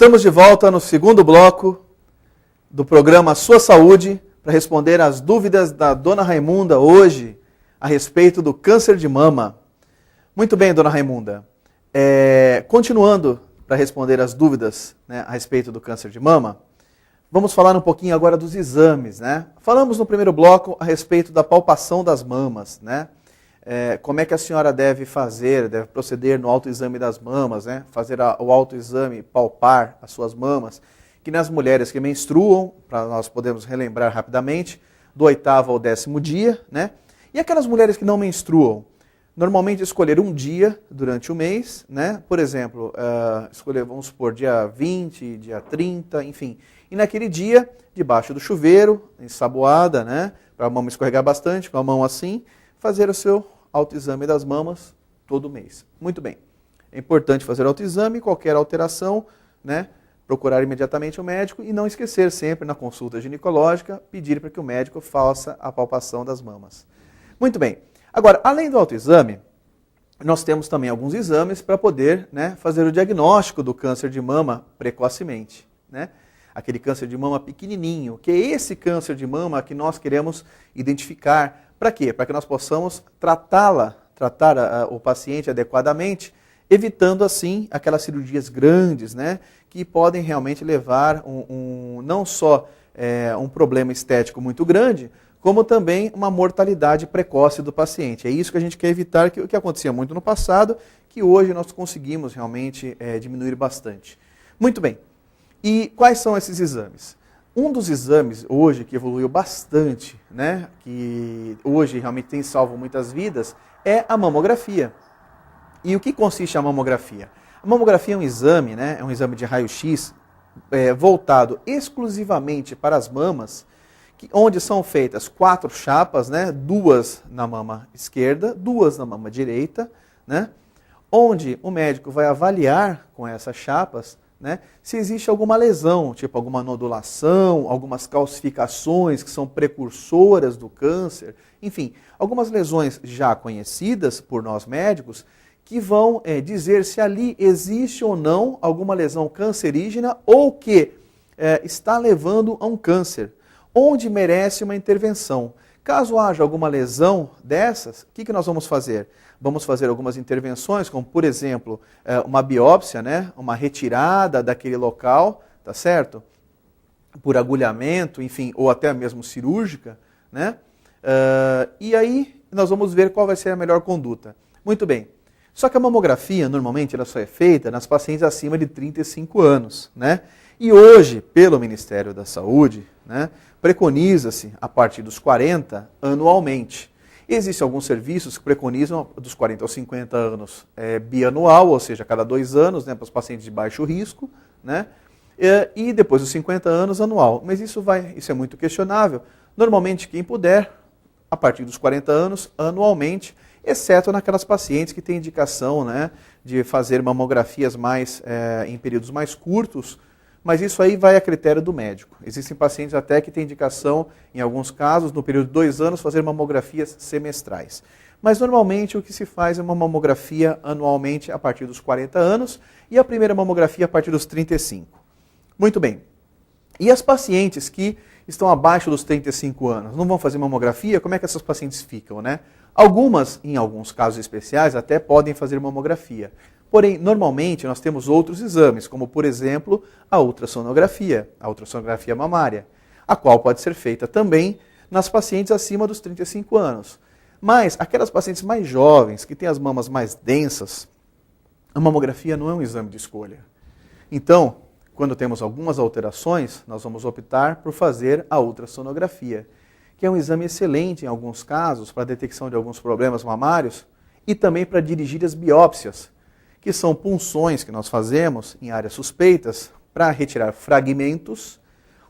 Estamos de volta no segundo bloco do programa Sua Saúde para responder às dúvidas da Dona Raimunda hoje a respeito do câncer de mama. Muito bem, Dona Raimunda. Continuando para responder às dúvidas, né, a respeito do câncer de mama, vamos falar um pouquinho agora dos exames, né? Falamos no primeiro bloco a respeito da palpação das mamas, né? Como é que a senhora deve proceder no autoexame das mamas, né? Fazer o autoexame, palpar as suas mamas, que nas mulheres que menstruam, para nós podermos relembrar rapidamente, do 8º ao 10º dia, né? E aquelas mulheres que não menstruam, normalmente escolher um dia durante o mês, né? Por exemplo, escolher, vamos supor, dia 20, dia 30, enfim. E naquele dia, debaixo do chuveiro, ensaboada, né? Para a mama escorregar bastante, com a mão assim, fazer o seu autoexame das mamas todo mês. Muito bem. É importante fazer o autoexame, qualquer alteração, né? Procurar imediatamente o médico e não esquecer sempre na consulta ginecológica, pedir para que o médico faça a palpação das mamas. Muito bem. Agora, além do autoexame, nós temos também alguns exames para poder, né, fazer o diagnóstico do câncer de mama precocemente, né? Aquele câncer de mama pequenininho, que é esse câncer de mama que nós queremos identificar. Para quê? Para que nós possamos tratar o paciente adequadamente, evitando assim aquelas cirurgias grandes, né, que podem realmente levar não só um problema estético muito grande, como também uma mortalidade precoce do paciente. É isso que a gente quer evitar, que acontecia muito no passado, que hoje nós conseguimos realmente diminuir bastante. Muito bem. E quais são esses exames? Um dos exames hoje que evoluiu bastante, né, que hoje realmente tem salvo muitas vidas, é a mamografia. E o que consiste a mamografia? A mamografia é um exame, né, é um exame de raio-x voltado exclusivamente para as mamas, onde são feitas 4 chapas, né, 2 na mama esquerda, 2 na mama direita, né, onde o médico vai avaliar com essas chapas, né, se existe alguma lesão, tipo alguma nodulação, algumas calcificações que são precursoras do câncer, enfim, algumas lesões já conhecidas por nós médicos que vão dizer se ali existe ou não alguma lesão cancerígena ou que está levando a um câncer, onde merece uma intervenção. Caso haja alguma lesão dessas, o que nós vamos fazer? Vamos fazer algumas intervenções, como por exemplo, uma biópsia, né? Uma retirada daquele local, tá certo? Por agulhamento, enfim, ou até mesmo cirúrgica, né? E aí nós vamos ver qual vai ser a melhor conduta. Muito bem. Só que a mamografia, normalmente, ela só é feita nas pacientes acima de 35 anos, né? E hoje, pelo Ministério da Saúde, né, preconiza-se a partir dos 40 anualmente. Existem alguns serviços que preconizam dos 40 aos 50 anos bianual, ou seja, a cada 2 anos, né, para os pacientes de baixo risco, né, e depois dos 50 anos anual. Mas isso é muito questionável. Normalmente, quem puder, a partir dos 40 anos, anualmente, exceto naquelas pacientes que têm indicação, né, de fazer mamografias em períodos mais curtos, mas isso aí vai a critério do médico. Existem pacientes até que têm indicação, em alguns casos, no período de 2 anos, fazer mamografias semestrais. Mas normalmente o que se faz é uma mamografia anualmente a partir dos 40 anos e a primeira mamografia a partir dos 35. Muito bem. E as pacientes que estão abaixo dos 35 anos, não vão fazer mamografia? Como é que essas pacientes ficam, né? Algumas, em alguns casos especiais, até podem fazer mamografia. Porém, normalmente, nós temos outros exames, como, por exemplo, a ultrassonografia mamária, a qual pode ser feita também nas pacientes acima dos 35 anos. Mas, aquelas pacientes mais jovens, que têm as mamas mais densas, a mamografia não é um exame de escolha. Então, quando temos algumas alterações, nós vamos optar por fazer a ultrassonografia, que é um exame excelente em alguns casos para a detecção de alguns problemas mamários e também para dirigir as biópsias, que são punções que nós fazemos em áreas suspeitas para retirar fragmentos,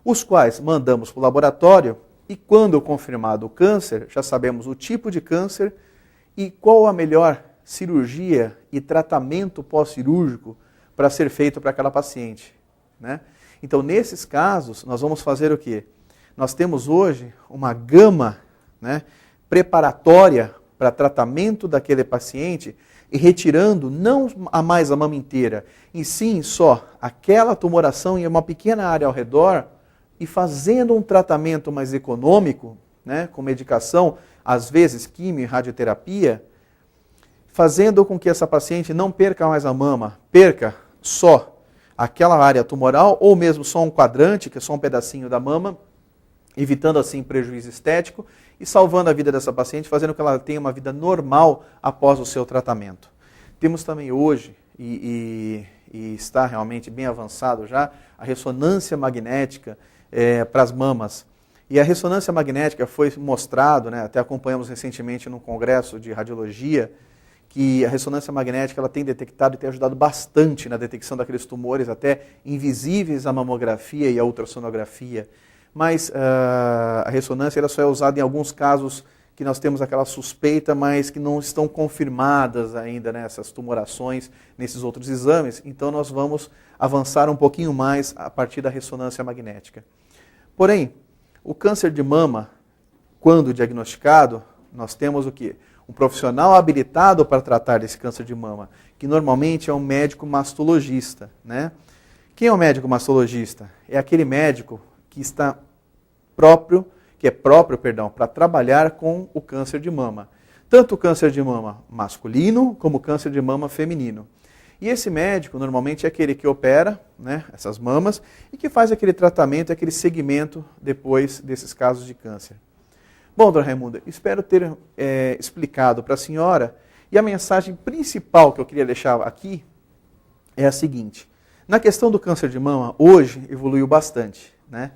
os quais mandamos para o laboratório e quando confirmado o câncer, já sabemos o tipo de câncer e qual a melhor cirurgia e tratamento pós-cirúrgico para ser feito para aquela paciente, né? Então, nesses casos, nós vamos fazer o quê? Nós temos hoje uma gama, né, preparatória para tratamento daquele paciente e retirando não mais a mama inteira, e sim só aquela tumoração em uma pequena área ao redor e fazendo um tratamento mais econômico, né, com medicação, às vezes quimio e radioterapia, fazendo com que essa paciente não perca mais a mama, perca só aquela área tumoral ou mesmo só um quadrante, que é só um pedacinho da mama, evitando assim prejuízo estético e salvando a vida dessa paciente, fazendo com que ela tenha uma vida normal após o seu tratamento. Temos também hoje, e está realmente bem avançado já, a ressonância magnética para as mamas. E a ressonância magnética foi mostrado, né, até acompanhamos recentemente num congresso de radiologia, que a ressonância magnética ela tem detectado e tem ajudado bastante na detecção daqueles tumores até invisíveis à mamografia e à ultrassonografia. Mas a ressonância ela só é usada em alguns casos que nós temos aquela suspeita, mas que não estão confirmadas ainda, né, essas tumorações nesses outros exames. Então nós vamos avançar um pouquinho mais a partir da ressonância magnética. Porém, o câncer de mama, quando diagnosticado, nós temos o quê? Um profissional habilitado para tratar desse câncer de mama, que normalmente é um médico mastologista, né? Quem é o médico mastologista? É aquele médico que é próprio para trabalhar com o câncer de mama. Tanto o câncer de mama masculino como o câncer de mama feminino. E esse médico normalmente é aquele que opera, né, essas mamas e que faz aquele tratamento, aquele segmento depois desses casos de câncer. Bom, dona Raimunda, espero ter explicado para a senhora, e a mensagem principal que eu queria deixar aqui é a seguinte. Na questão do câncer de mama, hoje evoluiu bastante, né?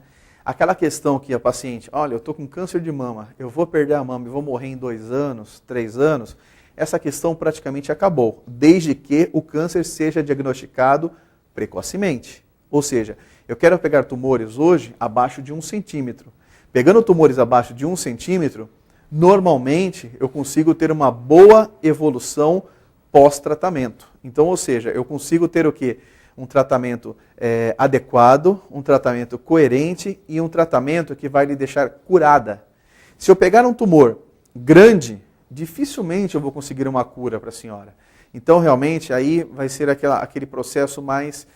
Aquela questão que a paciente, olha, eu estou com câncer de mama, eu vou perder a mama e vou morrer em 2 anos, 3 anos, essa questão praticamente acabou, desde que o câncer seja diagnosticado precocemente. Ou seja, eu quero pegar tumores hoje abaixo de 1 centímetro. Pegando tumores abaixo de 1 centímetro, normalmente eu consigo ter uma boa evolução pós-tratamento. Então, ou seja, eu consigo ter o quê? Um tratamento adequado, um tratamento coerente e um tratamento que vai lhe deixar curada. Se eu pegar um tumor grande, dificilmente eu vou conseguir uma cura para a senhora. Então, realmente, aí vai ser aquele processo mais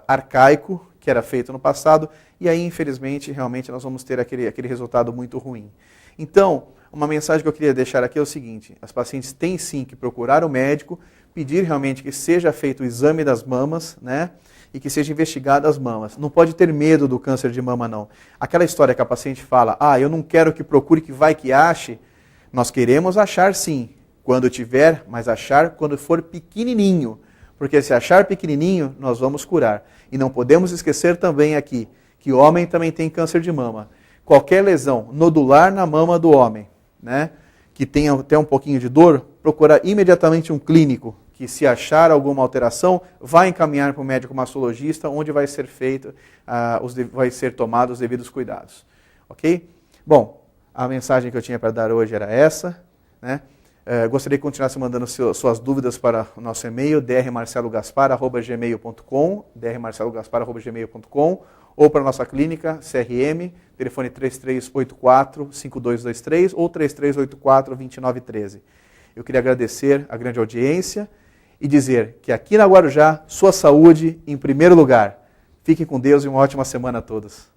arcaico, que era feito no passado, e aí, infelizmente, realmente nós vamos ter aquele resultado muito ruim. Então, uma mensagem que eu queria deixar aqui é o seguinte, as pacientes têm sim que procurar o médico, pedir realmente que seja feito o exame das mamas, né, e que seja investigada as mamas. Não pode ter medo do câncer de mama, não. Aquela história que a paciente fala, eu não quero que procure, que vai que ache, nós queremos achar sim, quando tiver, mas achar quando for pequenininho, porque se achar pequenininho, nós vamos curar. E não podemos esquecer também aqui, que o homem também tem câncer de mama. Qualquer lesão nodular na mama do homem, né, que tenha até um pouquinho de dor, procurar imediatamente um clínico, que se achar alguma alteração, vai encaminhar para o médico mastologista, onde vai ser feito, vai ser tomados os devidos cuidados. Ok? Bom, a mensagem que eu tinha para dar hoje era essa, né? Gostaria que continuasse mandando suas dúvidas para o nosso e-mail, drmarcelogaspar@gmail.com, drmarcelogaspar@gmail.com, ou para a nossa clínica, CRM, telefone 3384-5223 ou 3384-2913. Eu queria agradecer a grande audiência e dizer que aqui na Guarujá, sua saúde em primeiro lugar. Fiquem com Deus e uma ótima semana a todos.